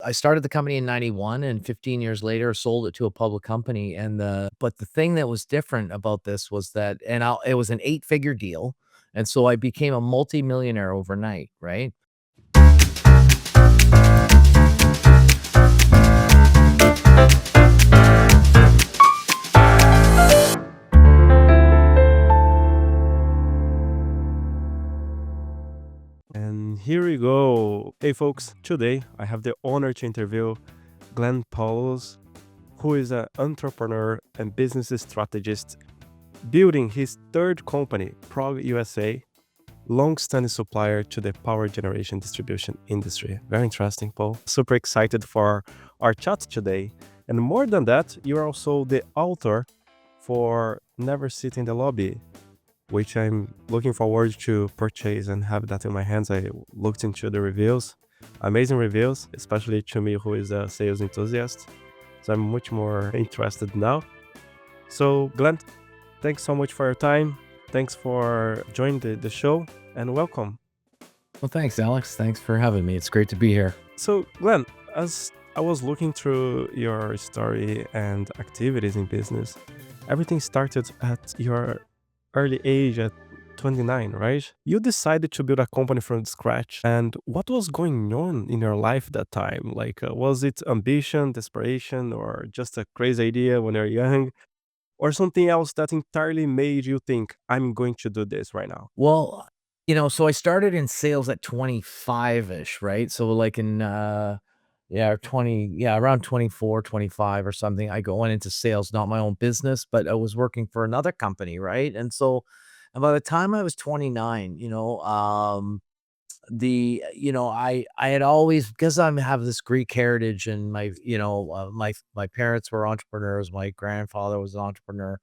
I started the company in 91 and 15 years later sold it to a public company. But the thing that was different about this was that, it was an 8-figure deal. And so I became a multimillionaire overnight, right? And here we go. Hey folks, today I have the honor to interview Glenn Poulos, who is an entrepreneur and business strategist building his third company, Prog USA, long-standing supplier to the power generation distribution industry. Very interesting, Paul. Super excited for our chat today. And more than that, you are also the author for Never Sit in the Lobby, which I'm looking forward to purchase and have that in my hands. I looked into the reviews, amazing reviews, especially to me who is a sales enthusiast. So I'm much more interested now. So Glenn, thanks so much for your time. Thanks for joining the show and welcome. Well, thanks, Alex. Thanks for having me. It's great to be here. So Glenn, as I was looking through your story and activities in business, everything started at your early age at 29, right? You decided to build a company from scratch. And what was going on in your life that time? Like, was it ambition, desperation, or just a crazy idea when you're young? Or something else that entirely made you think, I'm going to do this right now? Well, so I started in sales at 25-ish, right? So like in around 24, 25 or something, went into sales, not my own business, but I was working for another company, right? And by the time I was 29, I had always, because I have this Greek heritage, and my parents were entrepreneurs, my grandfather was an entrepreneur,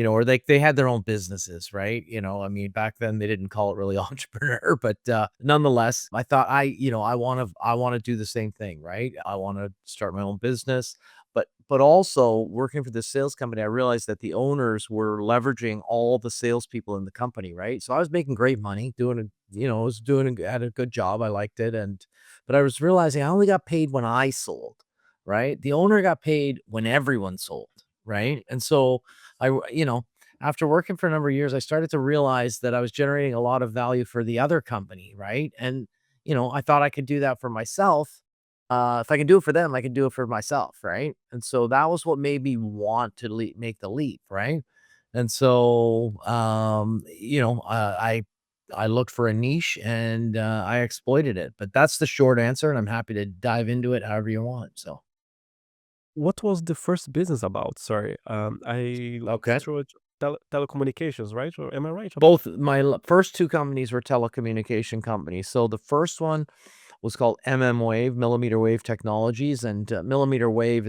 or they had their own businesses, right? I mean, back then they didn't call it really entrepreneur, but nonetheless, I thought I want to do the same thing, right? I want to start my own business. But also working for this sales company, I realized that the owners were leveraging all the salespeople in the company, right? So I was making great money had a good job. I liked it. But I was realizing I only got paid when I sold, right? The owner got paid when everyone sold, right? And so after working for a number of years, I started to realize that I was generating a lot of value for the other company, right? And, I thought I could do that for myself. If I can do it for them, I can do it for myself, right? And so that was what made me want to make the leap, right? And so, I looked for a niche, and I exploited it. But that's the short answer, and I'm happy to dive into it however you want. So, What was the first business about? Sorry, I looked okay. through it. Telecommunications, right? Or am I right? Both my first two companies were telecommunication companies. So the first one was called MMWave, millimeter wave technologies, and millimeter wave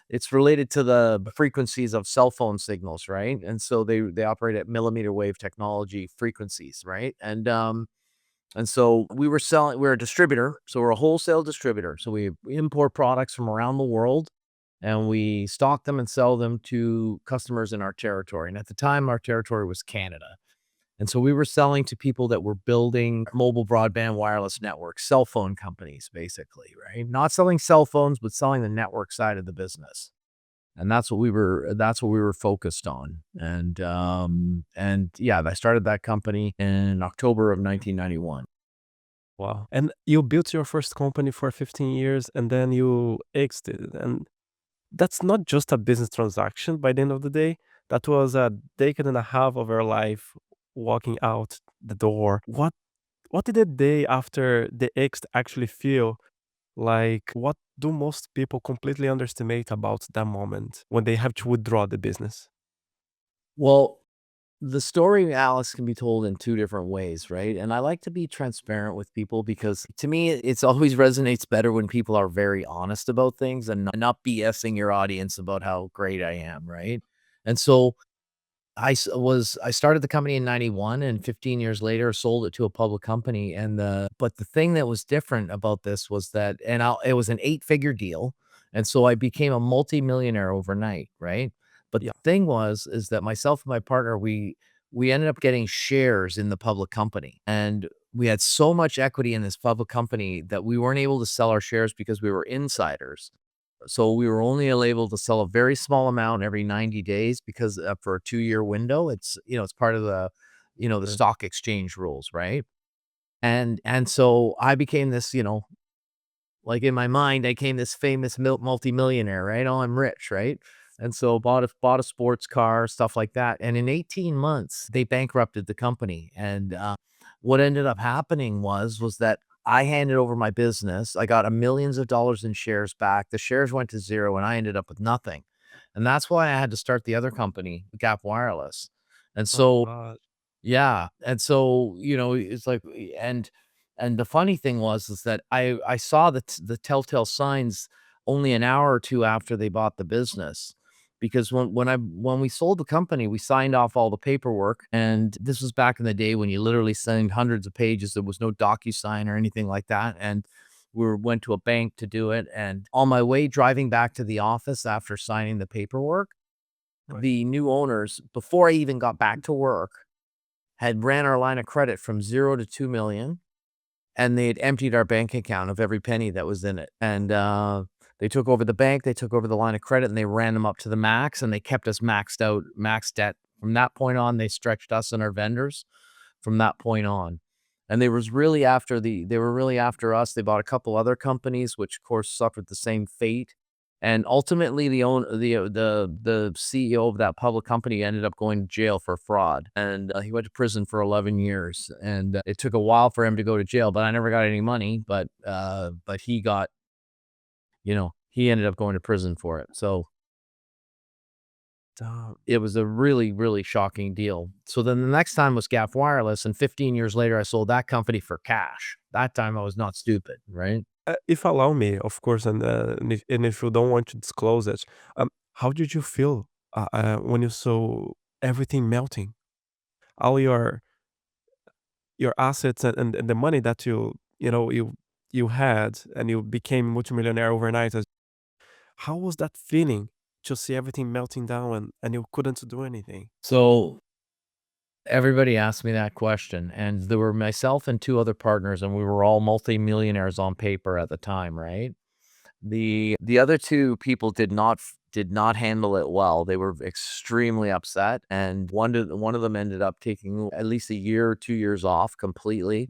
it's related to the frequencies of cell phone signals, right? And so they operate at millimeter wave technology frequencies, right? And so we're a distributor, so we're a wholesale distributor. So we import products from around the world, and we stock them and sell them to customers in our territory. And at the time, our territory was Canada. And so we were selling to people that were building mobile broadband wireless networks, cell phone companies, basically, right? Not selling cell phones, but selling the network side of the business. And that's what we were focused on. And yeah, I started that company in October of 1991. Wow. And you built your first company for 15 years and then you exited. And that's not just a business transaction by the end of the day. That was a decade and a half of your life walking out the door. What did the day after the exit actually feel like? What do most people completely underestimate about that moment when they have to withdraw the business? Well, the story, Alice, can be told in two different ways, right? And I like to be transparent with people because to me, it's always resonates better when people are very honest about things and not BSing your audience about how great I am, right? And so I started the company in 91 and 15 years later sold it to a public company. But the thing that was different about this was that, it was an 8-figure deal. And so I became a multimillionaire overnight, right? But Yeah. the thing is that myself and my partner, we ended up getting shares in the public company. And we had so much equity in this public company that we weren't able to sell our shares because we were insiders. So we were only able to sell a very small amount every 90 days because for a 2-year window, it's part of the Sure. stock exchange rules, right? And so I became this, like in my mind, I became this famous multimillionaire, right? Oh, I'm rich, right? And so bought a sports car, stuff like that. And in 18 months, they bankrupted the company. And what ended up happening was that I handed over my business. I got a millions of dollars in shares back. The shares went to zero, and I ended up with nothing. And that's why I had to start the other company, Gap Wireless. And Oh so God. yeah, and so, it's like and the funny thing is that I saw the telltale signs only an hour or 2 after they bought the business, because when we sold the company, we signed off all the paperwork, and this was back in the day when you literally signed hundreds of pages. There was no DocuSign or anything like that, and went to a bank to do it, and on my way driving back to the office after signing the paperwork, Right. the new owners, before I even got back to work, had ran our line of credit from 0 to 2,000,000, and they had emptied our bank account of every penny that was in it, and, they took over the bank, they took over the line of credit, and they ran them up to the max, and they kept us maxed out, max debt. From that point on, they stretched us and our vendors from that point on. And they were really after us. They bought a couple other companies, which of course suffered the same fate. And ultimately the CEO of that public company ended up going to jail for fraud. And he went to prison for 11 years. And it took a while for him to go to jail, but I never got any money. But he ended up going to prison for it. So Damn. it was a really, really shocking deal. So then the next time was Gap Wireless, and 15 years later, I sold that company for cash. That time I was not stupid, right? If allow me, of course, and if you don't want to disclose it, how did you feel when you saw everything melting? All your assets and the money that you had, and you became multimillionaire overnight. How was that feeling to see everything melting down, and you couldn't do anything? So everybody asked me that question, and there were myself and 2 other partners, and we were all multimillionaires on paper at the time, right? The other 2 people did not handle it well. They were extremely upset, and one of them ended up taking at least a year or 2 years off completely.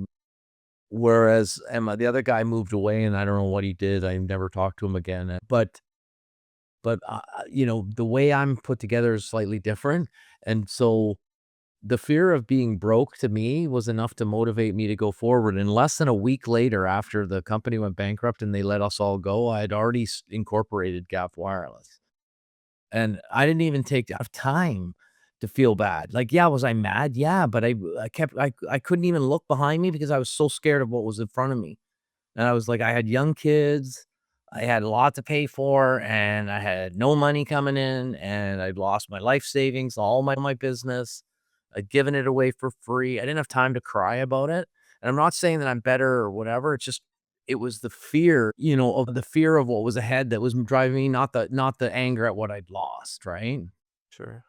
Whereas the other guy moved away, and I don't know what he did. I never talked to him again. But the way I'm put together is slightly different, and so the fear of being broke to me was enough to motivate me to go forward. And less than a week later, after the company went bankrupt and they let us all go, I had already incorporated Gap Wireless, and I didn't even take enough time to feel bad. Like, yeah, was I mad? Yeah, but I couldn't even look behind me because I was so scared of what was in front of me. And I was like, I had young kids, I had a lot to pay for, and I had no money coming in, and I'd lost my life savings, all my business. I'd given it away for free. I didn't have time to cry about it. And I'm not saying that I'm better or whatever. It was the fear, of the fear of what was ahead that was driving me, not the anger at what I'd lost, right? Sure.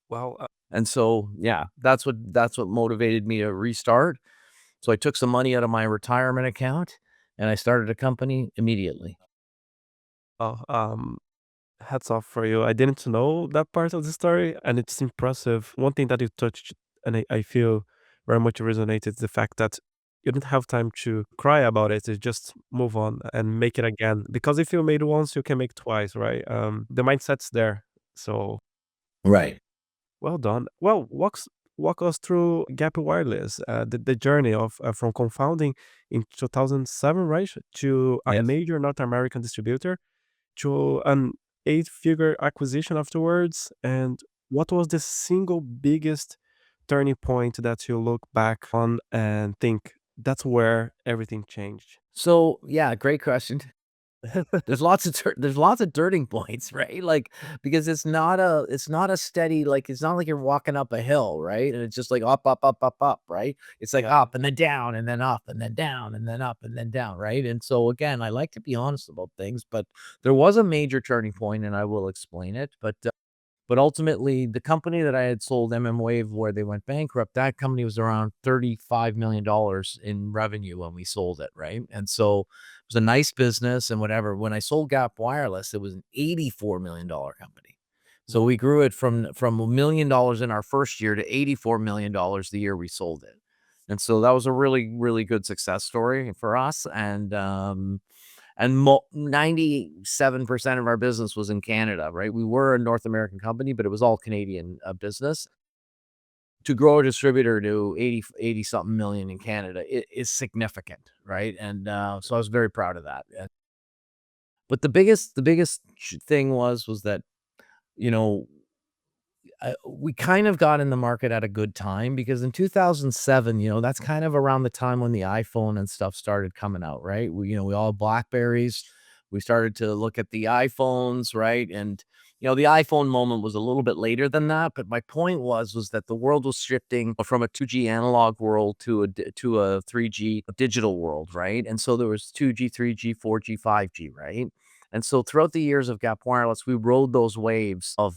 Well, And so, yeah, that's what motivated me to restart. So I took some money out of my retirement account and I started a company immediately. oh, hats off for you. I didn't know that part of the story, and it's impressive. One thing that you touched, and I feel very much resonates, is the fact that you didn't have time to cry about it. You just move on and make it again. Because if you made once, you can make twice, right? The mindset's there. So Right. well done. Well, walk us through Gap Wireless, the journey of from confounding in 2007, right, to a Yes. major North American distributor to an eight-figure acquisition afterwards. And what was the single biggest turning point that you look back on and think that's where everything changed? So, yeah, great question. There's lots of turning points, right? Like, because it's not a steady, like, it's not like you're walking up a hill, right? And it's just like up, up, up, up, up, right? It's like Yeah, up and then down and then up and then down and then up and then down, right? And so again, I like to be honest about things, but there was a major turning point and I will explain it. But But ultimately, the company that I had sold, MMWave, where they went bankrupt, that company was around $35 million in revenue when we sold it, right? And so it was a nice business and whatever. When I sold Gap Wireless, it was an $84 million company. So we grew it from $1 million in our first year to $84 million the year we sold it. And so that was a really, really good success story for us. And 97% of our business was in Canada, right? We were a North American company, but it was all Canadian business. To grow a distributor to 80 something million in Canada is significant, right? And so I was very proud of that. But the biggest thing was that, you know, we kind of got in the market at a good time because in 2007, that's kind of around the time when the iPhone and stuff started coming out, right? We all had Blackberries. We started to look at the iPhones, right? And the iPhone moment was a little bit later than that, but my point was that the world was shifting from a 2G analog world to a 3G digital world, right? And so there was 2G, 3G, 4G, 5G, right? And so throughout the years of Gap Wireless, we rode those waves of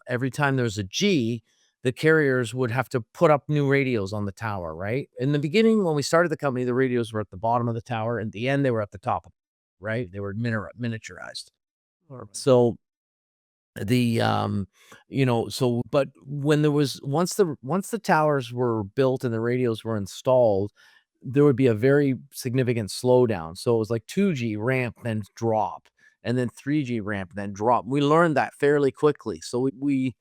every time there's a G, the carriers would have to put up new radios on the tower, right? In the beginning, when we started the company, the radios were at the bottom of the tower. At the end, they were at the top, right? They were miniaturized. So the but when there was once the towers were built and the radios were installed, there would be a very significant slowdown. So it was like 2G ramp, then drop, and then 3G ramp, then drop. We learned that fairly quickly. So we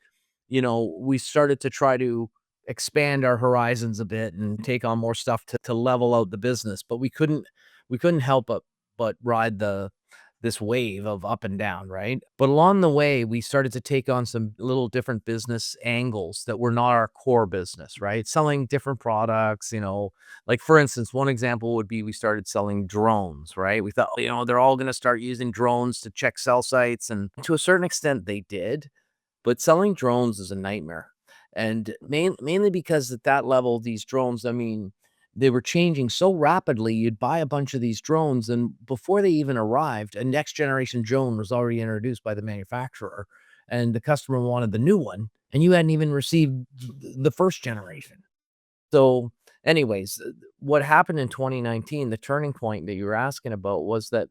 started to try to expand our horizons a bit and take on more stuff to level out the business, but we couldn't help but ride this wave of up and down, right? But along the way, we started to take on some little different business angles that were not our core business, right? Selling different products, like for instance, one example would be we started selling drones, right? We thought, they're all going to start using drones to check cell sites. And to a certain extent, they did. But selling drones is a nightmare, and mainly because at that level, these drones, I mean, they were changing so rapidly. You'd buy a bunch of these drones, and before they even arrived, a next generation drone was already introduced by the manufacturer, and the customer wanted the new one, and you hadn't even received the first generation. So, anyways, what happened in 2019, the turning point that you were asking about, was that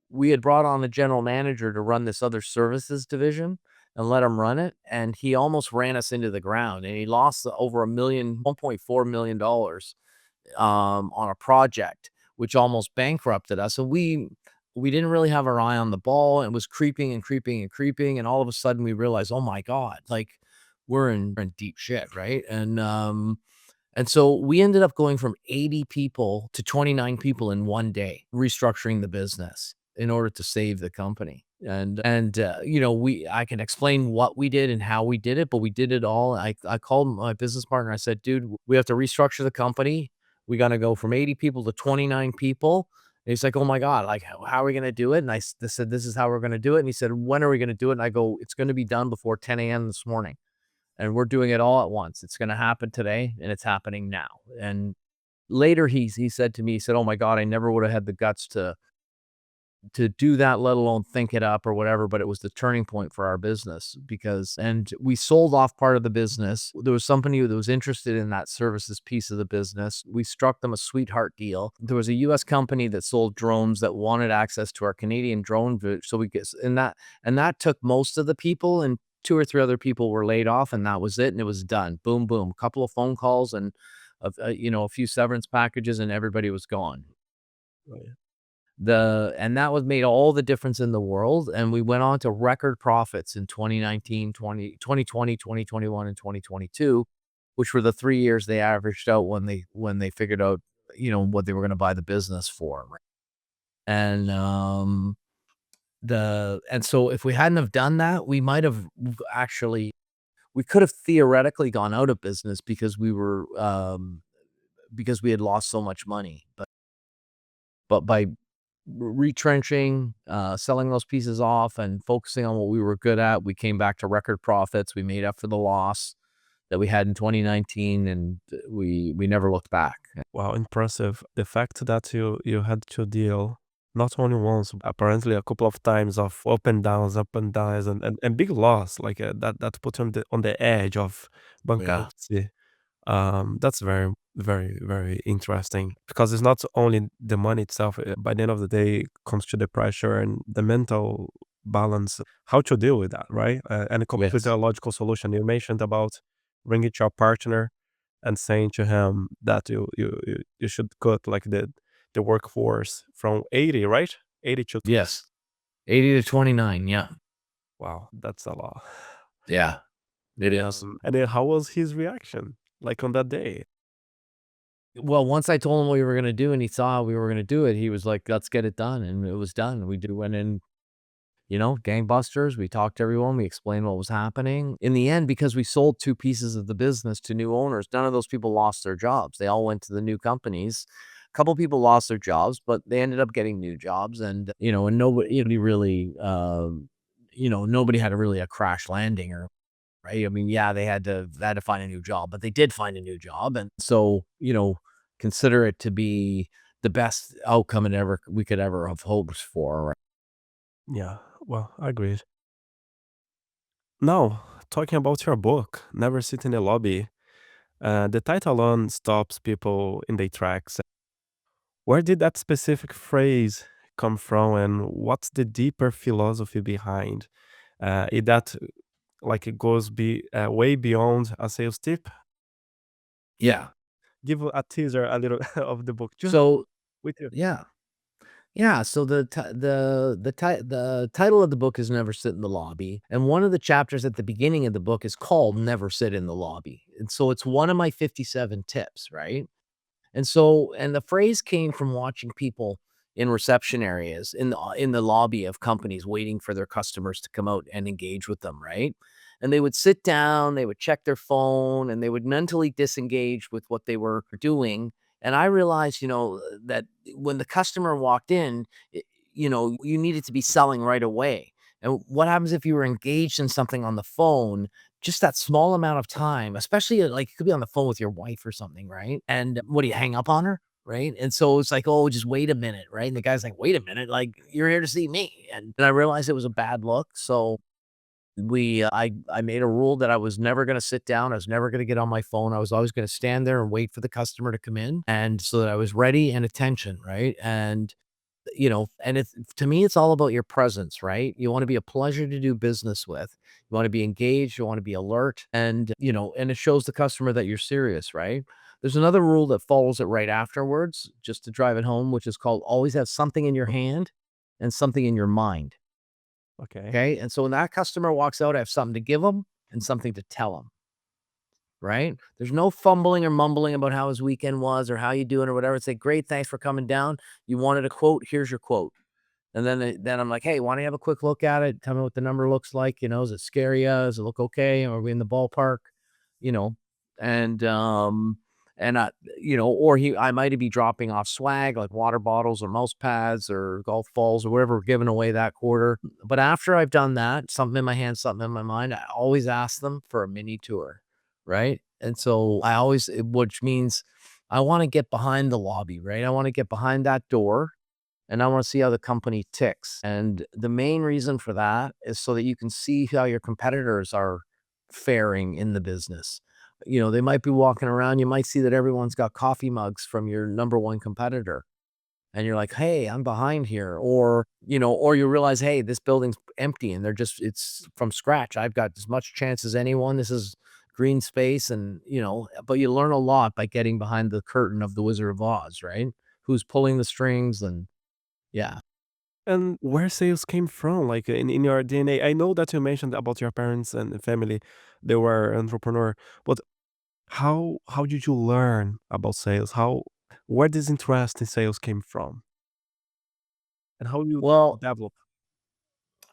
we had brought on a general manager to run this other services division and let him run it, and he almost ran us into the ground, and he lost over $1.4 million on a project, which almost bankrupted us. And we didn't really have our eye on the ball, and it was creeping and creeping and creeping, and all of a sudden we realized, oh my God, like we're in deep shit, right? And so we ended up going from 80 people to 29 people in one day, restructuring the business in order to save the company. I can explain what we did and how we did it, but we did it all. I called my business partner. I said, dude, we have to restructure the company. We got to go from 80 people to 29 people. And he's like, oh my God, like, how are we going to do it? And said, this is how we're going to do it. And he said, when are we going to do it? And I go, it's going to be done before 10 a.m. this morning, and we're doing it all at once. It's going to happen today, and it's happening now. And later he said to me, he said, "Oh my God, I never would have had the guts to do that, let alone think it up or whatever, but it was the turning point for our business and we sold off part of the business. There was somebody that was interested in that services piece of the business. We struck them a sweetheart deal. There was a US company that sold drones that wanted access to our Canadian drone. So we get, and that took most of the people, and two or three other people were laid off, and that was it. And it was done. Boom, boom, a couple of phone calls and, a few severance packages, and everybody was gone. Right. And that was made all the difference in the world, and we went on to record profits in 2019, 2021, and 2022, which were the 3 years they averaged out when they figured out, what they were gonna buy the business for, right? And, so if we hadn't have done that, we might have actually we could have theoretically gone out of business because we had lost so much money, but by retrenching, selling those pieces off and focusing on what we were good at, we came back to record profits. We made up for the loss that we had in 2019, and we never looked back. Wow, impressive. The fact that you had to deal not only once, apparently a couple of times of up and downs, and big loss like that put him on the edge of Yeah. bankruptcy. That's very, very, very interesting because it's not only the money itself. By the end of the day, it comes to the pressure and the mental balance, how to deal with that, right? And come up with Yes. a logical solution. You mentioned about bringing to your partner and saying to him that you should cut like the workforce from 80, right? 80 to Yes. 80 to 29. Yeah. wow, that's a lot. Yeah. It is. And then how was his reaction like on that day? Well, once I told him what we were gonna do and he saw how we were gonna do it, he was like, "Let's get it done," and it was done. Went in, gangbusters. We talked to everyone. We explained what was happening. In the end, because we sold 2 pieces of the business to new owners, none of those people lost their jobs. They all went to the new companies. A couple people lost their jobs, but they ended up getting new jobs and nobody really, nobody had a crash landing or right? I mean, yeah, they had to find a new job, but they did find a new job, and so, consider it to be the best outcome we could ever have hoped for. Yeah, well, I agreed. Now, talking about your book, Never Sit in the Lobby, the title alone stops people in their tracks. Where did that specific phrase come from, and what's the deeper philosophy behind it? That like it goes way beyond a sales tip. Yeah. Give a teaser a little of the book, just So with you. yeah. Yeah, so the title of the book is Never Sit in the Lobby, and one of the chapters at the beginning of the book is called Never Sit in the Lobby, and so it's one of my 57 tips, right? And the phrase came from watching people in reception areas in the lobby of companies waiting for their customers to come out and engage with them, right? And they would sit down, they would check their phone, and they would mentally disengage with what they were doing. And I realized, that when the customer walked in, i- you needed to be selling right away. And what happens if you were engaged in something on the phone just that small amount of time, especially, like, you could be on the phone with your wife or something, right? And what do you hang up on her, right? And so it's like, "Oh, just wait a minute," right? And the guy's like, "Wait a minute, like, you're here to see me." And I realized it was a bad look, so I made a rule that I was never gonna sit down, I was never gonna get on my phone, I was always gonna stand there and wait for the customer to come in, and so that I was ready and attention, right? And it's to me, it's all about your presence, right? You wanna be a pleasure to do business with. You wanna be engaged, you wanna be alert, and it shows the customer that you're serious, right? There's another rule that follows it right afterwards, just to drive it home, which is called always have something in your hand and something in your mind, Okay. okay? And so when that customer walks out, I have something to give them and something to tell them, right? There's no fumbling or mumbling about how his weekend was or how you doing or whatever. It's like, "Great, thanks for coming down. You wanted a quote, here's your quote." And then I'm like, "Hey, wanna have a quick look at it? Tell me what the number looks like, does it scare you? Does it look okay? Are we in the ballpark?" You know? And, and or I might be dropping off swag like water bottles or mouse pads or golf balls or whatever we're giving away that quarter. But after I've done that, something in my hand, something in my mind, I always ask them for a mini tour, right? And so which means I wanna get behind the lobby, right? I wanna get behind that door and I want to see how the company ticks. And the main reason for that is so that you can see how your competitors are faring in the business. They might be walking around, you might see that everyone's got coffee mugs from your number one competitor. And you're like, "Hey, I'm behind here." Or you realize, "Hey, this building's empty and it's from scratch. I've got as much chance as anyone. This is green space." But you learn a lot by getting behind the curtain of the Wizard of Oz, right? Who's pulling the strings and yeah. And where sales came from, like in your DNA. I know that you mentioned about your parents and family, they were entrepreneur, but how did you learn about sales? Where this interest in sales came from, and how you Well, develop?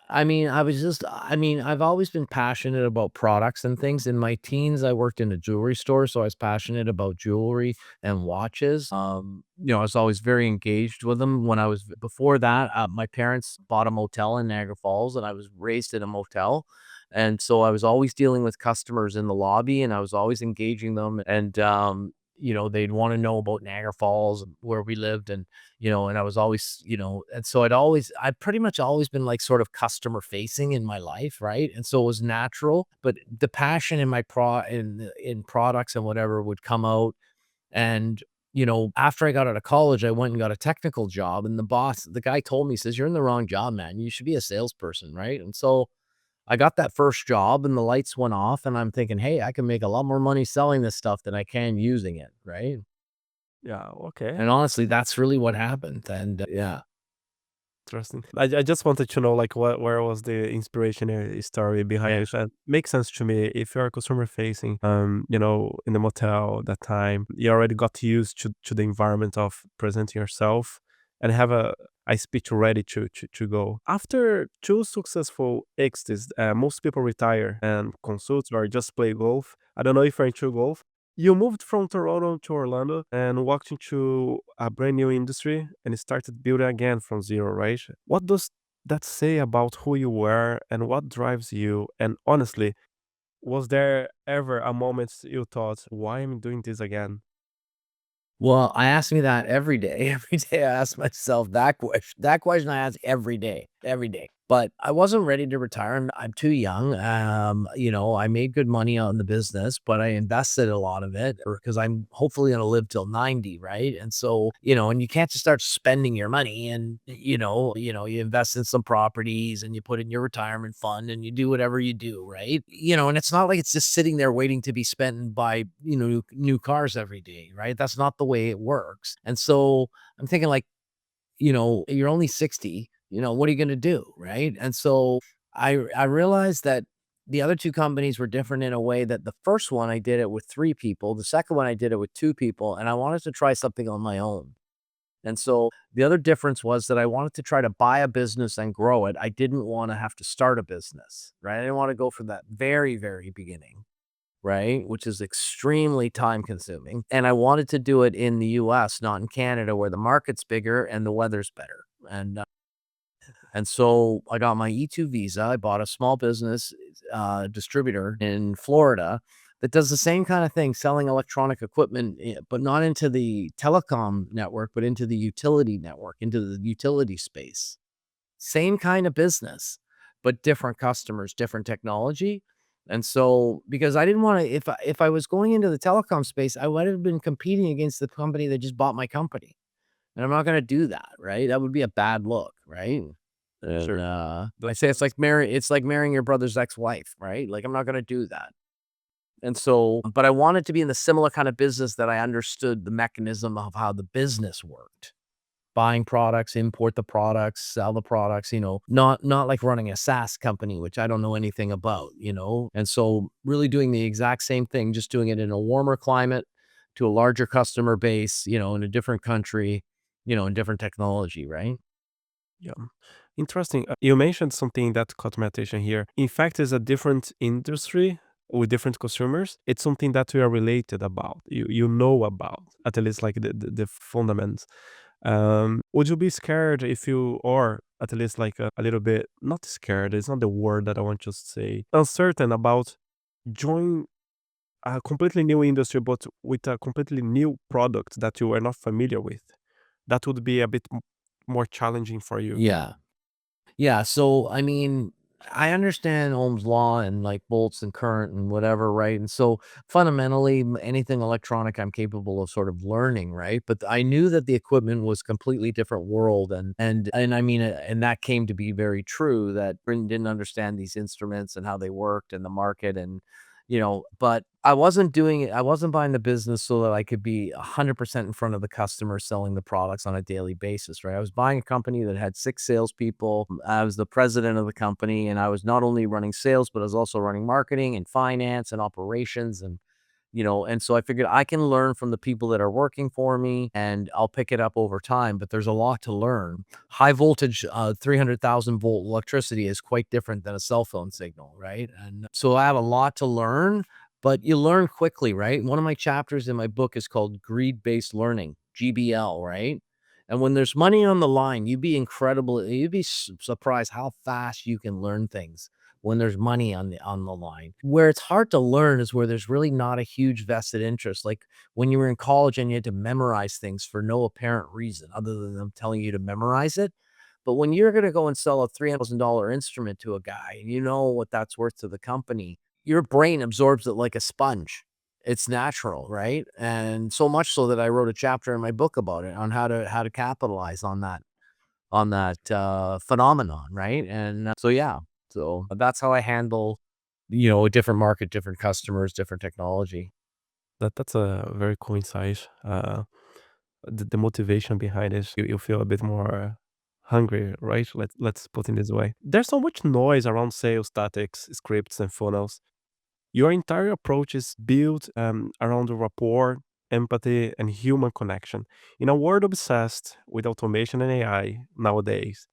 I've always been passionate about products and things. In my teens, I worked in a jewelry store, so I was passionate about jewelry and watches. I was always very engaged with them. Before that, my parents bought a motel in Niagara Falls, and I was raised in a motel. And so I was always dealing with customers in the lobby, and I was always engaging them. And they'd wanna know about Niagara Falls, where we lived, and I was always, and so I'd pretty much always been, like, sort of customer facing in my life, right? And so it was natural, but the passion in my in products and whatever would come out, and, after I got out of college, I went and got a technical job, and the guy told me, he says, "You're in the wrong job, man. You should be a salesperson," right? And so I got that first job and the lights went off and I'm thinking, "Hey, I can make a lot more money selling this stuff than I can using it," right? Yeah, okay. And honestly, that's really what happened, and, yeah. Interesting. I just wanted to know, like, where was the inspirational story behind it? That makes sense to me. If you're customer facing, in the motel that time, you already got used to the environment of presenting yourself and have a speech ready to go. After two successful exits, most people retire and consult or just play golf. I don't know if you're into golf. You moved from Toronto to Orlando and walked into a brand new industry and started building again from zero, right? What does that say about who you were and what drives you? And honestly, was there ever a moment you thought, why am I doing this again? Well, I ask me that every day. Every day I ask myself that question. That question I ask every day, every day. But I wasn't ready to retire. I'm too young. I made good money on the business, but I invested a lot of it because I'm hopefully going to live till 90, right? And so, and you can't just start spending your money and, you invest in some properties and you put in your retirement fund and you do whatever you do, right? And it's not like it's just sitting there waiting to be spent and buy, new cars every day, right? That's not the way it works. And so I'm thinking like, you're only 60, what are you gonna do, right? And so I realized that the other 2 companies were different in a way that the first one, I did it with 3 people, the second one, I did it with 2 people, and I wanted to try something on my own. And so the other difference was that I wanted to try to buy a business and grow it. I didn't wanna have to start a business, right? I didn't wanna go from that very, very beginning, right? Which is extremely time consuming. And I wanted to do it in the US, not in Canada, where the market's bigger and the weather's better. And so I got my E2 visa. I bought a small business distributor in Florida that does the same kind of thing, selling electronic equipment, but not into the telecom network, but into the utility network, into the utility space. Same kind of business, but different customers, different technology. And so, because I didn't want to, if I was going into the telecom space, I would have been competing against the company that just bought my company, and I'm not going to do that, right? That would be a bad look, right? And Sure. I That's say it's like marrying your brother's ex-wife, right? Like I'm not going to do that. And so, but I wanted to be in the similar kind of business that I understood the mechanism of how the business worked. Buying products, import the products, sell the products, not like running a SaaS company, which I don't know anything about. And so really doing the exact same thing, just doing it in a warmer climate to a larger customer base, in a different country, and different technology, right? Yeah. Interesting. You mentioned something that caught my attention here. In fact, it's a different industry with different consumers. It's something that we are related about. You know about at least like the fundamentals. Would you be scared if you, or at least like a little bit, not scared? It's not the word that I want to say. Uncertain about join a completely new industry, but with a completely new product that you are not familiar with. That would be a bit more challenging for you. Yeah. Yeah, so, I mean, I understand Ohm's law and, like, volts and current and whatever, right? And so, fundamentally, anything electronic, I'm capable of sort of learning, right? But I knew that the equipment was completely different world, and I mean, and that came to be very true, that Britain didn't understand these instruments and how they worked and the market but I wasn't doing it. I wasn't buying the business so that I could be 100% in front of the customer selling the products on a daily basis, right? I was buying a company that had 6 salespeople. I was the president of the company, and I was not only running sales, but I was also running marketing and finance and operations and so I figured I can learn from the people that are working for me and I'll pick it up over time, but there's a lot to learn. High voltage, 300,000 volt electricity is quite different than a cell phone signal, right? And so I have a lot to learn, but you learn quickly, right? One of my chapters in my book is called Greed Based Learning, GBL, right? And when there's money on the line, you'd be surprised how fast you can learn things. when there's money on the line. Where it's hard to learn is where there's really not a huge vested interest. Like when you were in college and you had to memorize things for no apparent reason other than them telling you to memorize it. But when you're gonna go and sell a $300,000 instrument to a guy and you know what that's worth to the company, your brain absorbs it like a sponge. It's natural, right? And so much so that I wrote a chapter in my book about it on how to capitalize on that phenomenon, right? And so yeah, so that's how I handle, a different market, different customers, different technology. That's a very cool insight. The motivation behind it, you feel a bit more hungry, right? Let's put it this way. There's so much noise around sales tactics, scripts, and funnels. Your entire approach is built around the rapport, empathy, and human connection. In a world obsessed with automation and AI nowadays,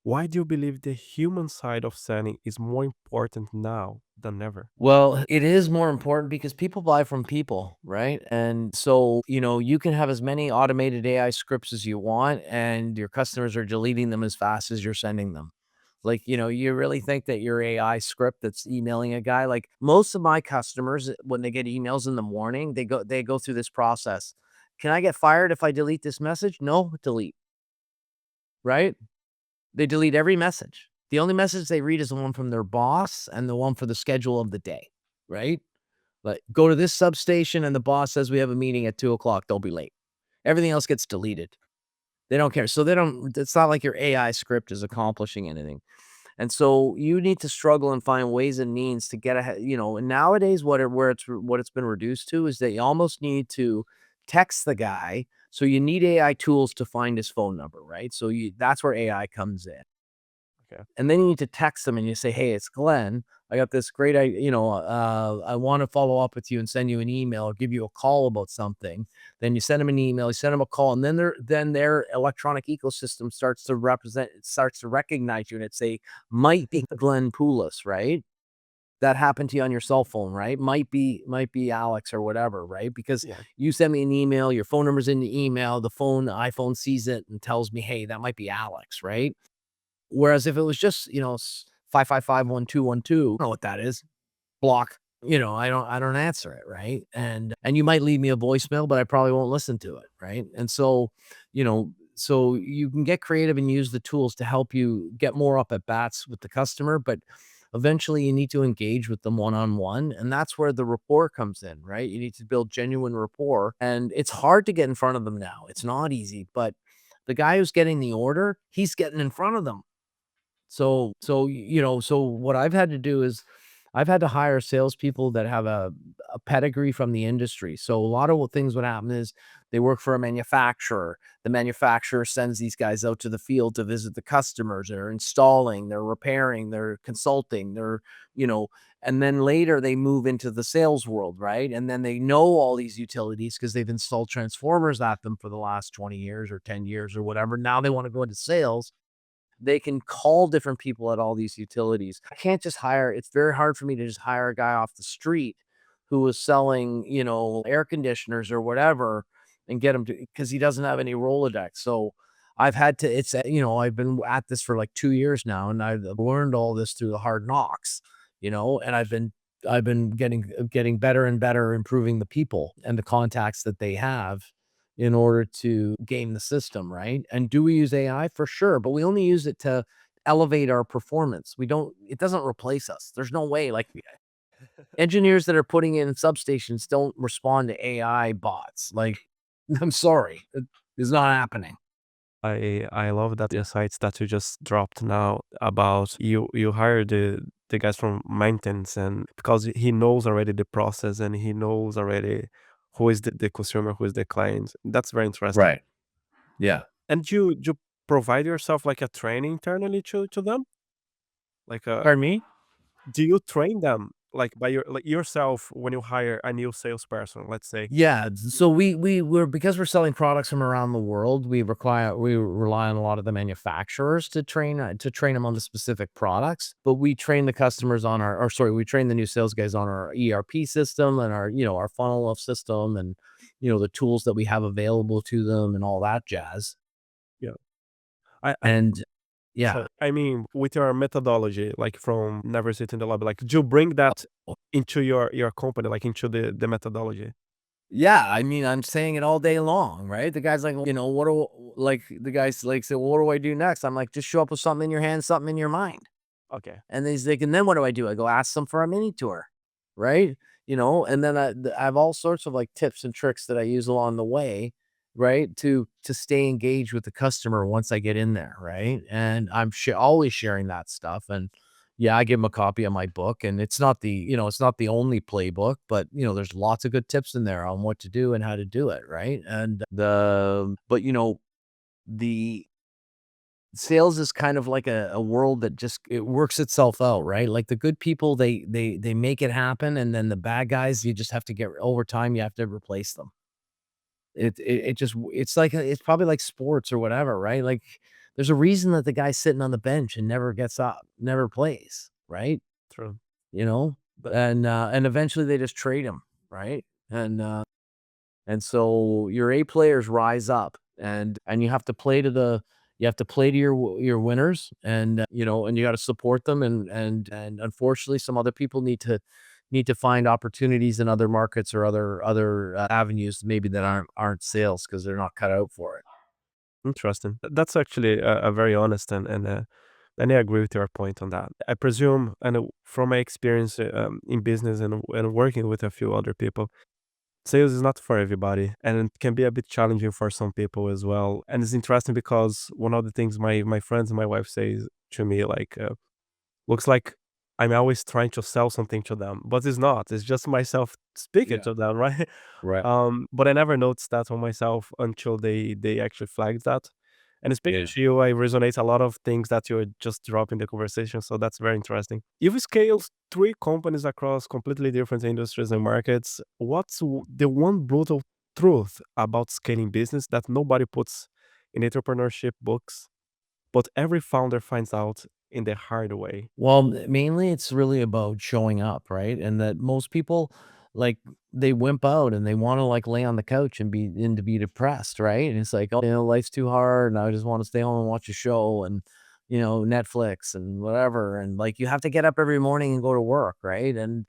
why do you believe the human side of selling is more important now than ever? Well, it is more important because people buy from people, right? And so, you can have as many automated AI scripts as you want, and your customers are deleting them as fast as you're sending them. Like, you really think that your AI script that's emailing a guy, like most of my customers, when they get emails in the morning, they go through this process. Can I get fired if I delete this message? No, delete, right? They delete every message. The only message they read is the one from their boss and the one for the schedule of the day, right? Like, go to this substation and the boss says we have a meeting at 2 o'clock. Don't be late. Everything else gets deleted. They don't care. So it's not like your AI script is accomplishing anything. And so you need to struggle and find ways and means to get ahead, and nowadays what it's been reduced to is that you almost need to text the guy. So you need AI tools to find his phone number, right? So that's where AI comes in. Okay. And then you need to text them and you say, "Hey, it's Glenn. I got this great I want to follow up with you and send you an email or give you a call about something." Then you send them an email, you send them a call, and then their electronic ecosystem starts to recognize you, and it say, might be Glenn Poulos, right? That happened to you on your cell phone, right? Might be Alex or whatever, right? Because Yeah. you send me an email, your phone number's in the email, the iPhone sees it and tells me, "Hey, that might be Alex," right? Whereas if it was just, 5551212, I don't know what that is. Block. I don't answer it, right? And you might leave me a voicemail, but I probably won't listen to it, right? And so you can get creative and use the tools to help you get more up at bats with the customer, but eventually you need to engage with them one-on-one, and that's where the rapport comes in, right? You need to build genuine rapport, and it's hard to get in front of them now. It's not easy, but the guy who's getting the order, he's getting in front of them. So what I've had to do is I've had to hire salespeople that have a pedigree from the industry. So a lot of what things would happen is they work for a manufacturer. The manufacturer sends these guys out to the field to visit the customers. They're installing, they're repairing, they're consulting, you know, and then later they move into the sales world, right? And then they know all these utilities because they've installed transformers at them for the last 20 years or 10 years or whatever. Now they want to go into sales. They can call different people at all these utilities. I can't just hire It's very hard for me to just hire a guy off the street who is selling, air conditioners or whatever and get him to, because he doesn't have any Rolodex. So I've had to, I've been at this for like 2 years now, and I've learned all this through the hard knocks, and I've been getting better and better, improving the people and the contacts that they have in order to game the system, right? And do we use AI? For sure, but we only use it to elevate our performance. It doesn't replace us. There's no way. Like, engineers that are putting in substations don't respond to AI bots. Like, I'm sorry, it is not happening. I love that insights that you just dropped now about you hire the guys from maintenance, and because he knows already the process and he knows already who is the consumer, who is the client. That's very interesting. Right. Yeah. And you provide yourself like a training internally to them? Like Pardon me? do you train them like by yourself when you hire a new salesperson, let's say? Yeah, so we're because we're selling products from around the world, we rely on a lot of the manufacturers to train them on the specific products, but we train the customers on we train the new sales guys on our ERP system and our funnel of system, and the tools that we have available to them and all that jazz. Yeah. I And Yeah. So, I mean, with your methodology, like from never sit in the lobby, like, do you bring that into your company, like into the methodology? Yeah, I mean, I'm saying it all day long, right? The guy's like, what do like the guy's like, "So what do I do next?" I'm like, "Just show up with something in your hand, something in your mind." Okay, And he's like, "And then what do I do?" I go, "Ask them for a mini tour." Right? And then I have all sorts of like tips and tricks that I use along the way, right? To stay engaged with the customer once I get in there, right? And I'm always sharing that stuff. And yeah, I give them a copy of my book, and it's not the only playbook, but there's lots of good tips in there on what to do and how to do it, right? And but the sales is kind of like a world that just it works itself out, right? Like the good people, they make it happen, and then the bad guys, you just have to get over time, you have to replace them. It's like it's probably like sports or whatever, right? Like there's a reason that the guy's sitting on the bench and never gets up, never plays, right? true. You know? But And eventually they just trade him, right? And so your A players rise up, and you have to play to your winners, and you got to support them, and unfortunately some other people need to find opportunities in other markets or other avenues maybe that aren't sales because they're not cut out for it. interesting. That's actually a very honest and I agree with your point on that. I presume, and from my experience in business and working with a few other people, sales is not for everybody, and it can be a bit challenging for some people as well. And it's interesting because one of the things my friends and my wife says to me, like, looks like I'm always trying to sell something to them, but it's not. It's just myself speaking Yeah. to them, right? Right. But I never noticed that on myself until they actually flagged that. And speaking Yeah. to you, I resonate a lot of things that you just dropped in the conversation. So that's very interesting. You've scaled three companies across completely different industries and markets. What's the one brutal truth about scaling business that nobody puts in entrepreneurship books, but every founder finds out in the hard way? Well, mainly it's really about showing up, right? And that most people like they wimp out and they want to like lay on the couch and to be depressed, right? And it's like, oh, life's too hard and I just want to stay home and watch a show and Netflix and whatever. And like you have to get up every morning and go to work, right? And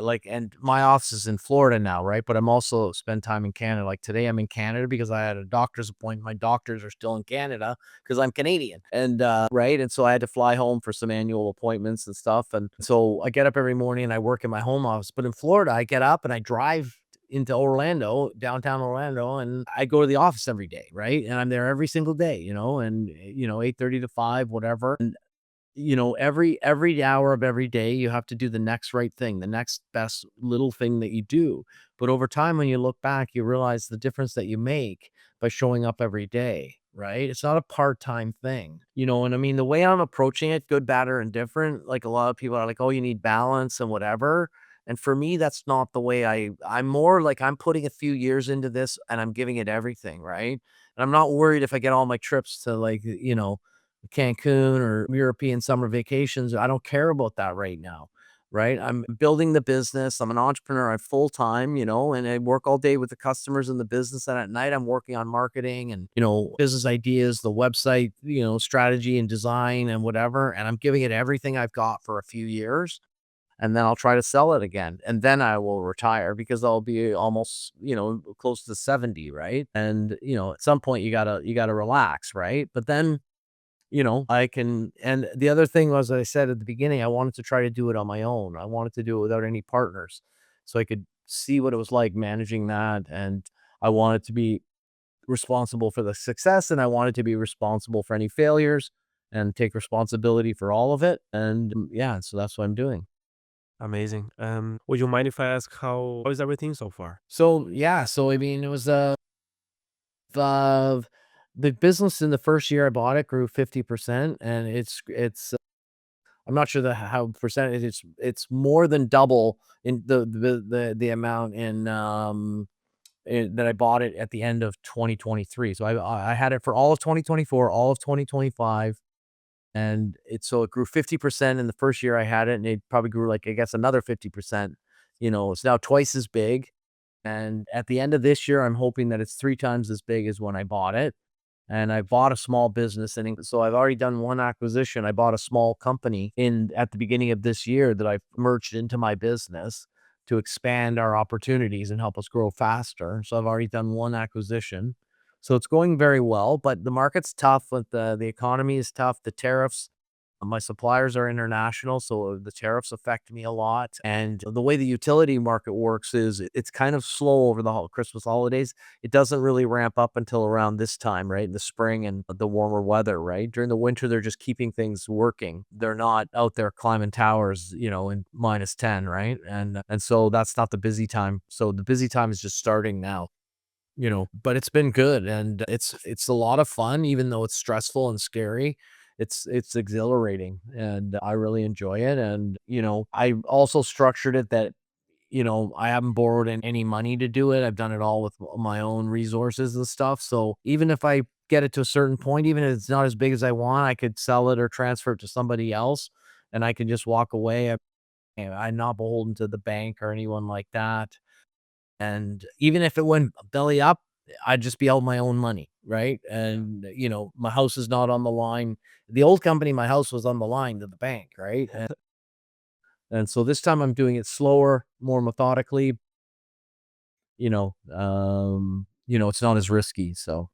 like and my office is in Florida now, right? But I'm also spend time in Canada. Like today I'm in Canada because I had a doctor's appointment. My doctors are still in Canada because I'm Canadian. And right. And so I had to fly home for some annual appointments and stuff. And so I get up every morning and I work in my home office. But in Florida, I get up and I drive into Orlando, downtown Orlando, and I go to the office every day, right? And I'm there every single day, and 8:30 to 5, whatever. And every hour of every day, you have to do the next right thing, the next best little thing that you do. But over time, when you look back, you realize the difference that you make by showing up every day, right? It's not a part-time thing, and I mean, the way I'm approaching it, good, bad, or indifferent, like a lot of people are like, oh, you need balance and whatever. And for me, that's not the way I'm more like I'm putting a few years into this and I'm giving it everything, right? And I'm not worried if I get all my trips to like, Cancun or European summer vacations. I don't care about that right now, right? I'm building the business. I'm an entrepreneur. I'm full time, and I work all day with the customers in the business. And at night, I'm working on marketing and, business ideas, the website, strategy and design and whatever. And I'm giving it everything I've got for a few years. And then I'll try to sell it again. And then I will retire because I'll be almost, close to 70, right? And, at some point you gotta relax, right? But then I can and the other thing was, I said at the beginning, I wanted to try to do it on my own. I wanted to do it without any partners so I could see what it was like managing that. And I wanted to be responsible for the success and I wanted to be responsible for any failures and take responsibility for all of it. And yeah, so that's what I'm doing. Amazing. Would you mind if I ask how is everything so far? So yeah, so I mean, it was uh, the business in the first year I bought it grew 50%, and it's I'm not sure how percentage it's more than double in the amount that I bought it at the end of 2023. So I had it for all of 2024, all of 2025, and it grew 50% in the first year I had it, and it probably grew like I guess another 50%. It's now twice as big. And at the end of this year, I'm hoping that it's 3 times as big as when I bought it. and I bought a small business, and so I've already done one acquisition. I bought a small company in at the beginning of this year that I've merged into my business to expand our opportunities and help us grow faster. So I've already done one acquisition. So it's going very well, but the market's tough. With the economy is tough. The tariffs, my suppliers are international, so the tariffs affect me a lot. And the way the utility market works is it's kind of slow over the Christmas holidays. It doesn't really ramp up until around this time, right? In the spring and the warmer weather, right? During the winter, they're just keeping things working. They're not out there climbing towers, in -10, right? And so that's not the busy time. So the busy time is just starting now. But it's been good, and it's a lot of fun, even though it's stressful and scary. It's exhilarating, and I really enjoy it. And I also structured it that I haven't borrowed any money to do it. I've done it all with my own resources and stuff. So even if I get it to a certain point, even if it's not as big as I want, I could sell it or transfer it to somebody else, and I can just walk away. I'm not beholden to the bank or anyone like that. And even if it went belly up, I'd just be out my own money, right? And, my house is not on the line. The old company, my house was on the line to the bank, right? And so this time I'm doing it slower, more methodically, it's not as risky. So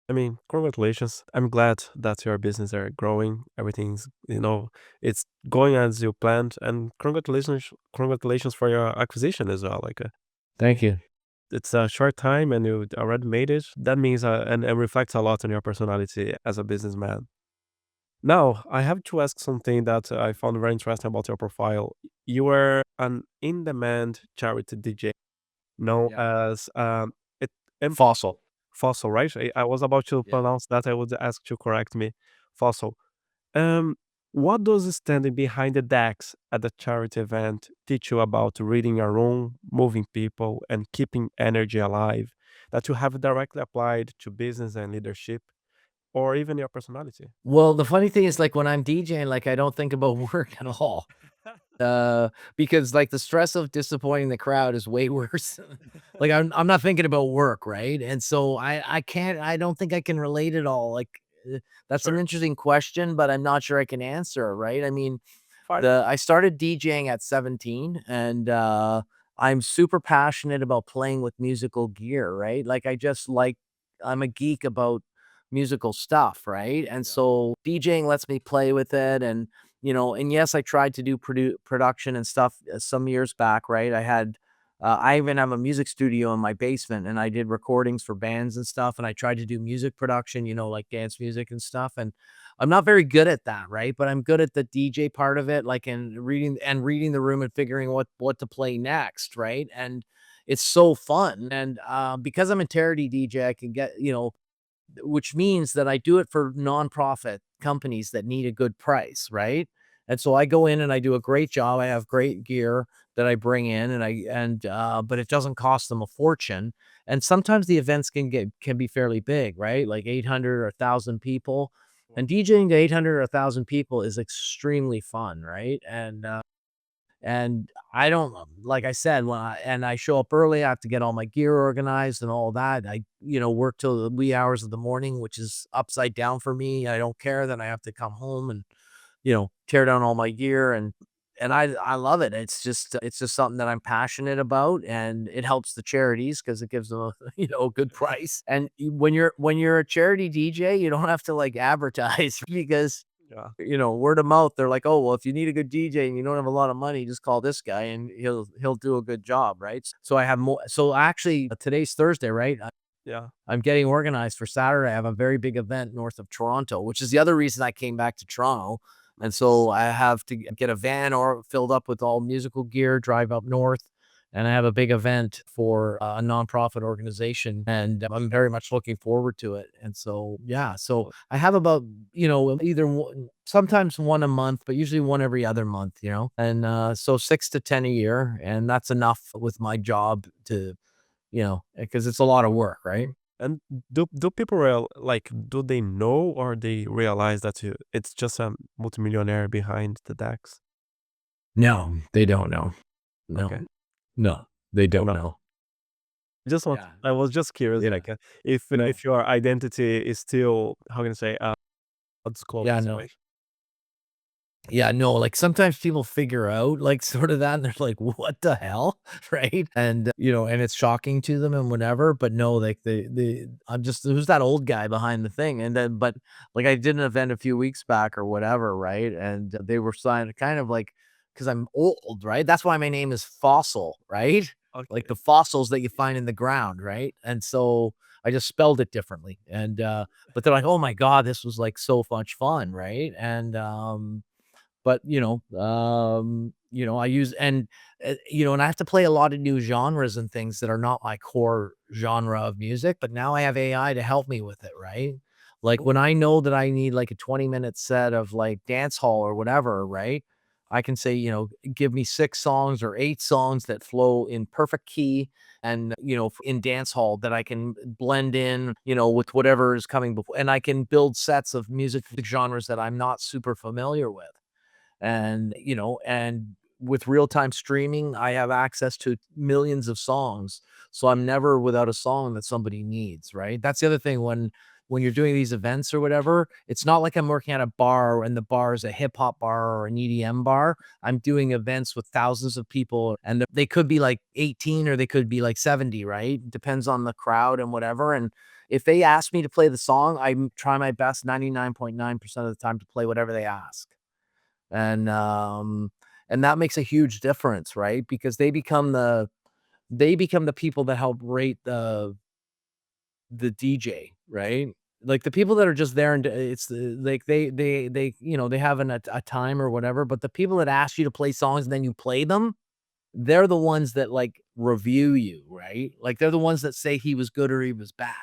I mean, congratulations. I'm glad that your business are growing. Everything's, it's going as you planned. And congratulations for your acquisition as well. Like, thank you. it's a short time and you already made it. That means, and it reflects a lot on your personality as a businessman. Now, I have to ask something that I found very interesting about your profile. You are an in-demand charity DJ known Yeah. as it, Fossil. Fossil, right? I was about to Yeah. pronounce that. I would ask to correct me. Fossil. Um, what does standing behind the decks at the charity event teach you about reading your room, moving people, and keeping energy alive that you have directly applied to business and leadership, or even your personality? Well, the funny thing is, like, when I'm DJing, like, I don't think about work at all. Because, like, the stress of disappointing the crowd is way worse. Like, I'm not thinking about work, right? And so I don't think I can relate at all. Like, that's an Sure. interesting question, but I'm not sure I can answer, right? I mean, Fine. I started DJing at 17, and I'm super passionate about playing with musical gear, right? Like, I'm a geek about musical stuff, right? And Yeah. so DJing lets me play with it. And yes, I tried to do production and stuff some years back, right? I even have a music studio in my basement, and I did recordings for bands and stuff. And I tried to do music production, like dance music and stuff. And I'm not very good at that, right? But I'm good at the DJ part of it, like in reading the room and figuring what to play next, right? And it's so fun. And because I'm a charity DJ, I can get, which means that I do it for nonprofit companies that need a good price, right? And so I go in and I do a great job. I have great gear that I bring in, but it doesn't cost them a fortune. And sometimes the events can be fairly big, right? Like 800 or 1,000 people. And DJing to 800 or 1,000 people is extremely fun, right? And I don't like I said, I show up early, I have to get all my gear organized and all that. I, work till the wee hours of the morning, which is upside down for me. I don't care. Then I have to come home and, tear down all my gear, and I love it. It's just something that I'm passionate about, and it helps the charities because it gives them a, a good price. And when you're a charity DJ, you don't have to like advertise because Yeah. word of mouth, they're like, "Oh, well, if you need a good DJ and you don't have a lot of money, just call this guy and he'll do a good job," right? So I have more. So actually, today's Thursday, right? Yeah. I'm getting organized for Saturday. I have a very big event north of Toronto, which is the other reason I came back to Toronto. And so Nice. I have to get a van or filled up with all musical gear, drive up north. And I have a big event for a nonprofit organization, and I'm very much looking forward to it. And so, yeah, so Well, I have about, either sometimes one a month, but usually one every other month, and so 6 to 10 a year. And that's enough with my job to, because it's a lot of work, right? and do people like, do they know or they realize that it's just a multimillionaire behind the decks? No, they don't know. Okay. No, no, they don't No. know. Yeah. I was just curious, Yeah. like, if No. if your identity is still, how can I say, what's called, Yeah, no. sorry. Yeah, no, like, sometimes people figure out, like, sort of that, and they're like, "What the hell?" Right? And, and it's shocking to them and whatever, but no, like, I'm just who's that old guy behind the thing? And then but, like, I did an event a few weeks back or whatever, right? And they were signing kind of like, because 'cause I'm old, right? That's why my name is Fossil, right? Like Okay. the fossils that you find in the ground, right? And so I just spelled it differently, and, but they're like, "Oh my god, this was, like, so much fun," right? And, but, I use and I have to play a lot of new genres and things that are not my core genre of music, but now I have AI to help me with it, right? Like, when I know that I need, like, a 20-minute set of, like, dance hall or whatever, right? I can say, "Give me 6 songs or 8 songs that flow in perfect key and, in dance hall that I can blend in, with whatever is coming before," and I can build sets of music genres that I'm not super familiar with. And with real-time streaming, I have access to millions of songs, so I'm never without a song that somebody needs, right? That's the other thing when you're doing these events or whatever, it's not like I'm working at a bar and the bar is a hip hop bar or an EDM bar. I'm doing events with thousands of people, and they could be like 18 or they could be like 70, right? Depends on the crowd and whatever, and if they ask me to play the song, I try my best 99.9% of the time to play whatever they ask. And, and that makes a huge difference, right? Because they become the people that help rate the DJ, right? Like, the people that are just there and it's the like, they have a time or whatever, but the people that ask you to play songs and then you play them, they're the ones that, like, review you, right? Like, they're the ones that say he was good or he was bad,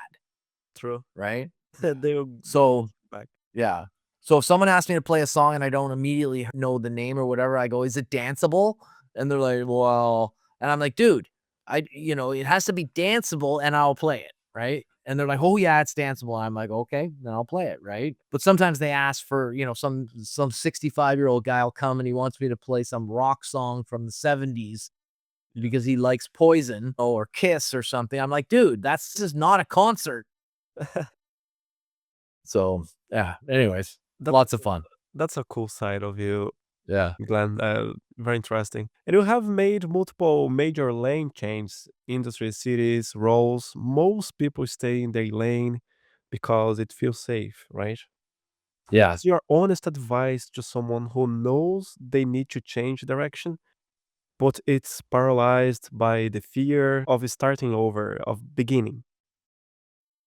True. right? They will give you So feedback. yeah. So if someone asks me to play a song and I don't immediately know the name or whatever, I go, "Is it danceable?" And they're like, "Well," and I'm like, "Dude, it has to be danceable and I'll play it, right?" And they're like, "Oh yeah, it's danceable." I'm like, "Okay, then I'll play it," right? But sometimes they ask for, some 65-year-old guy will come and he wants me to play some rock song from the '70s Yeah. because he likes Poison or Kiss or something. I'm like, "Dude, this is not a concert." So, yeah, anyways, That's lots of fun. that's a cool side of you, Yeah. Glenn. Very interesting. And you have made multiple major lane changes, industry, cities, roles. Most people stay in their lane because it feels safe, right? Yeah. What's your honest advice to someone who knows they need to change direction, but it's paralyzed by the fear of starting over, of beginning?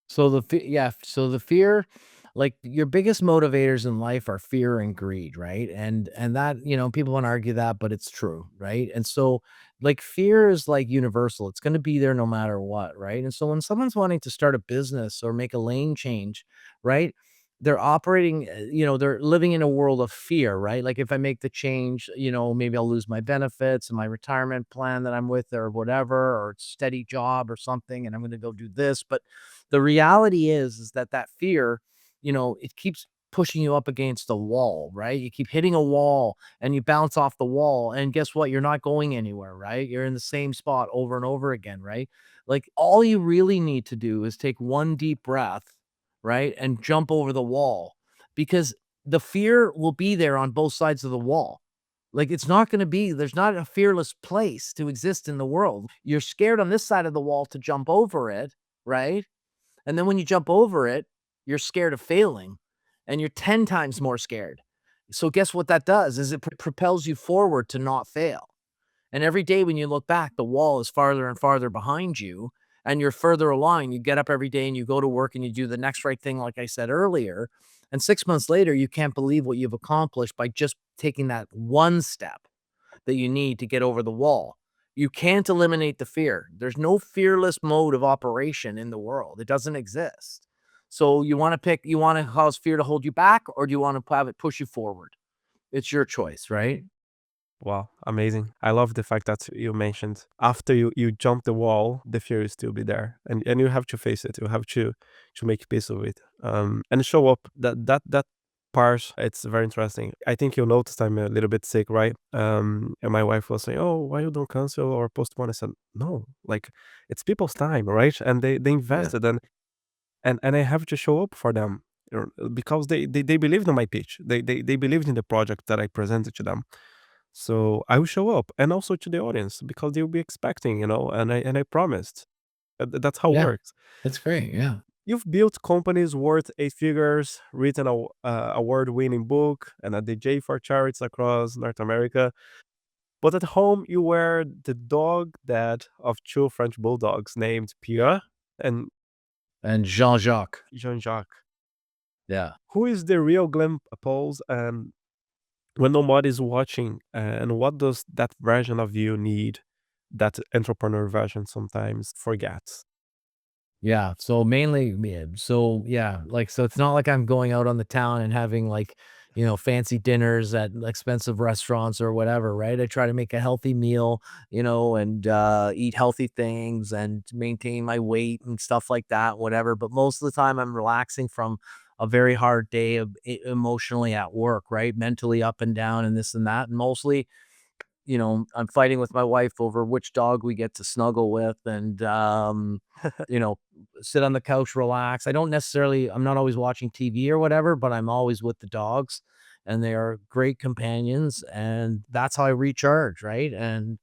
So the fear, like, your biggest motivators in life are fear and greed, right? And that, people wanna argue that, but it's true, right? And so, like, fear is, like, universal. It's gonna be there no matter what, right? And so when someone's wanting to start a business or make a lane change, right? They're operating, they're living in a world of fear, right? Like, if I make the change, maybe I'll lose my benefits and my retirement plan that I'm with or whatever, or steady job or something, and I'm gonna go do this. But the reality is that fear, it keeps pushing you up against the wall, right? You keep hitting a wall and you bounce off the wall, and guess what? You're not going anywhere, right? You're in the same spot over and over again, right? Like, all you really need to do is take one deep breath, right? And jump over the wall, because the fear will be there on both sides of the wall. Like, it's not gonna be there's not a fearless place to exist in the world. You're scared on this side of the wall to jump over it, right? And then when you jump over it, you're scared of failing and you're 10 times more scared. So guess what that does is it propels you forward to not fail. And every day when you look back, the wall is farther and farther behind you and you're further along. You get up every day and you go to work and you do the next right thing, like I said earlier. And 6 months later, you can't believe what you've accomplished by just taking that one step that you need to get over the wall. You can't eliminate the fear. There's no fearless mode of operation in the world. It doesn't exist. So you want to cause fear to hold you back, or do you want to have it push you forward? It's your choice, right? Wow, amazing. I love the fact that you mentioned after you jump the wall, the fear will still be there. And you have to face it. You have to make peace with it. And show up. That part, it's very interesting. I think you noticed I'm a little bit sick, right? And my wife was saying, "Oh, why you don't cancel or postpone?" I said, "No, like it's people's time, right? And they Yeah. invested, and I have to show up for them, because they believed in my pitch. They believed in the project that I presented to them. So I will show up, and also to the audience because they'll be expecting, and I promised. That's how it Yeah. works. That's great. Yeah. You've built companies worth eight figures, written a award-winning book, and a DJ for charities across North America. But at home, you were the dog dad of two French bulldogs named Pierre and And Jean-Jacques. Jean-Jacques. Yeah. Who is the real Glenn Poulos, and when nobody's watching, and what does that version of you need that entrepreneur version sometimes forgets? Yeah, so mainly yeah, so yeah, like, so it's not like I'm going out on the town and having, like, fancy dinners at expensive restaurants or whatever, right? I try to make a healthy meal, and, eat healthy things and maintain my weight and stuff like that, whatever, but most of the time I'm relaxing from a very hard day of emotionally at work, right? Mentally up and down and this and that, and mostly I'm fighting with my wife over which dog we get to snuggle with and, you know, sit on the couch, relax. I'm not always watching TV or whatever, but I'm always with the dogs and they are great companions. And that's how I recharge. Right. And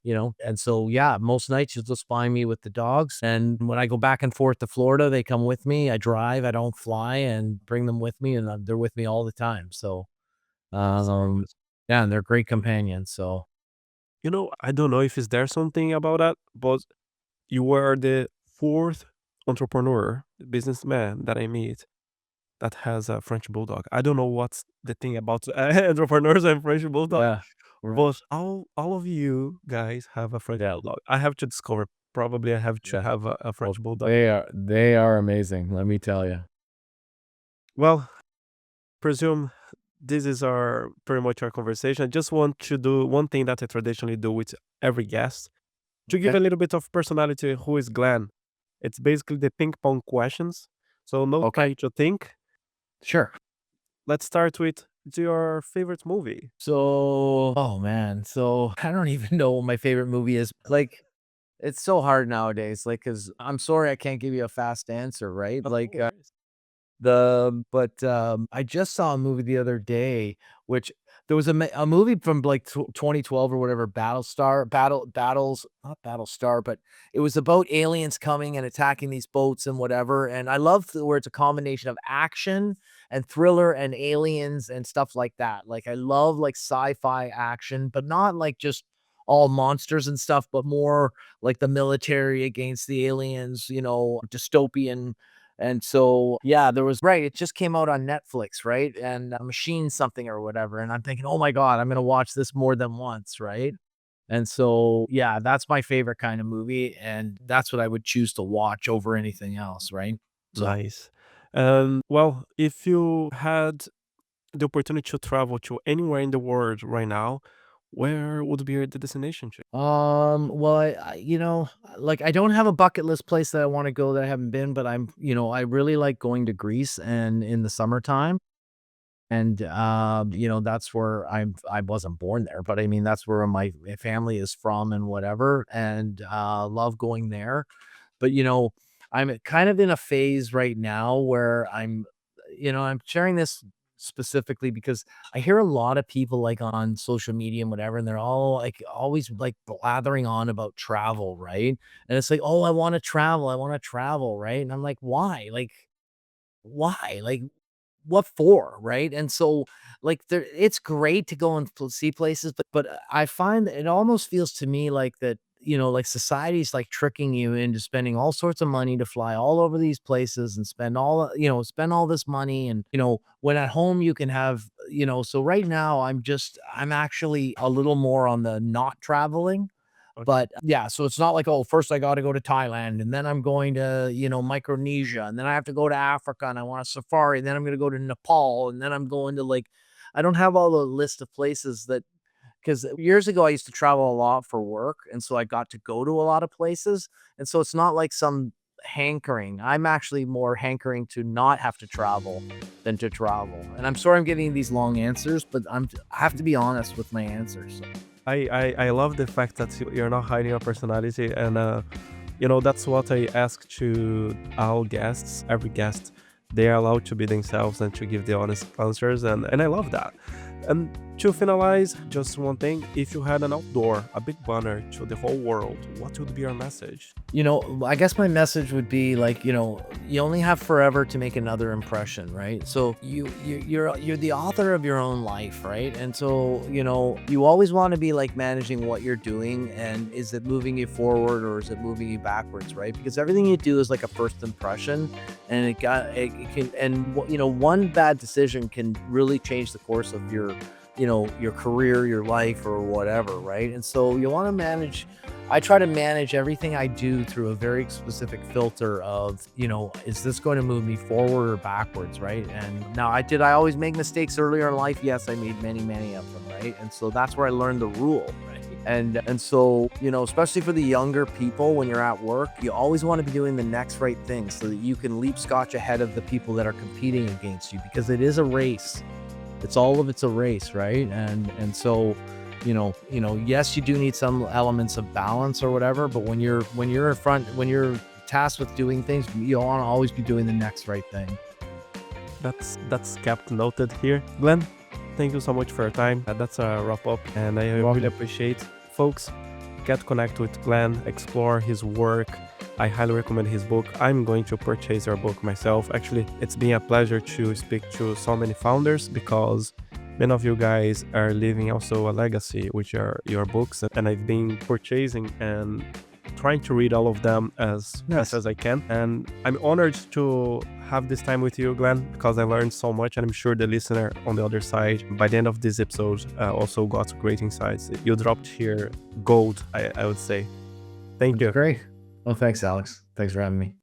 so, yeah, most nights you'll just find me with the dogs. And when I go back and forth to Florida, they come with me. I drive, I don't fly and bring them with me and they're with me all the time. So, um, yeah, and they're great companions. So, I don't know if is there something about that, but you were the fourth entrepreneur, businessman that I meet that has a French bulldog. I don't know what's the thing about entrepreneurs and French bulldog, yeah. Right. but all of you guys have a French Yeah. bulldog. I have to discover. Probably I have to Yeah. have a Well, French bulldog. they are amazing, let me tell you. Well, presume this is our pretty much our conversation. I just want to do one thing that I traditionally do with every guest to give Okay. a little bit of personality. Who is Glenn? It's basically the ping pong questions. So no Okay. time to think. Sure. Let's start with your favorite movie. So oh, man. So, I don't even know what my favorite movie is. Like, it's so hard nowadays, like, because 'cause I'm sorry I can't give you a fast answer, right? No Like, worries. I just saw a movie the other day, which there was a movie from, like, 2012 or whatever, Battles not Battlestar, but it was about aliens coming and attacking these boats and whatever, and I love where it's a combination of action and thriller and aliens and stuff like that. Like, I love, like, sci-fi action, but not, like, just all monsters and stuff, but more like the military against the aliens, dystopian and so, yeah, there was right, it just came out on Netflix, right? And, Machine something or whatever, and I'm thinking, "Oh my god, I'm gonna watch this more than once," right? And so, yeah, that's my favorite kind of movie, and that's what I would choose to watch over anything else, right? So, Nice. Well, if you had the opportunity to travel to anywhere in the world right now, where would be the destination to? well, like, I don't have a bucket list place that I wanna go that I haven't been, but I really like going to Greece and in the summertime. And, that's where I wasn't born there, but I mean, that's where my family is from and whatever, and, love going there. But, I'm kind of in a phase right now where I'm sharing this specifically because I hear a lot of people like on social media and whatever, and they're all like always like blathering on about travel, right? And it's like, oh, I want to travel, right? And I'm like, why? Like, why? Like, what for, right? And so, like, it's great to go and see places, but I find that it almost feels to me like that, like society's like tricking you into spending all sorts of money to fly all over these places and spend all this money, and when at home you can have, so right now I'm actually a little more on the not traveling Okay. but yeah, so it's not like, "Oh, first I gotta go to Thailand, and then I'm going to, Micronesia, and then I have to go to Africa, and I want a safari, and then I'm gonna go to Nepal, and then I'm going to, like" I don't have all the list of places that because years ago, I used to travel a lot for work, and so I got to go to a lot of places, and so it's not like some hankering. I'm actually more hankering to not have to travel than to travel. And I'm sorry I'm giving these long answers, but I have to be honest with my answers. I love the fact that you're not hiding your personality, and that's what I ask to all guests. Every guest, they are allowed to be themselves and to give the honest answers, and I love that. And to finalize, just one thing: if you had an outdoor, a big banner to the whole world, what would be your message? I guess my message would be like, you only have forever to make another impression, right? So you're the author of your own life, right? And so, you always want to be like managing what you're doing, and is it moving you forward or is it moving you backwards, right? Because everything you do is like a first impression, and it can, and one bad decision can really change the course of your career, your life, or whatever, right? And so you want to manage. I try to manage everything I do through a very specific filter of, is this going to move me forward or backwards, right? And now, I always make mistakes earlier in life? Yes, I made many, many of them, right? And so that's where I learned the rule, right? And so, especially for the younger people, when you're at work, you always want to be doing the next right thing so that you can leap scotch ahead of the people that are competing against you, because it is a race. It's a race, right? And so, yes, you do need some elements of balance or whatever, but when you're when you're tasked with doing things, you want to always be doing the next right thing. That's kept noted here. Glenn, thank you so much for your time. That's a wrap up, and I really appreciate. Folks, get connected with Glenn, explore his work. I highly recommend his book. I'm going to purchase your book myself. Actually, it's been a pleasure to speak to so many founders, because many of you guys are leaving also a legacy with your books, and I've been purchasing and trying to read all of them as fast as I can. And I'm honored to have this time with you, Glenn, because I learned so much, and I'm sure the listener on the other side, by the end of this episode, also got great insights. You dropped here gold, I would say. Thank you. Great. Well, thanks, Alex. Thanks for having me.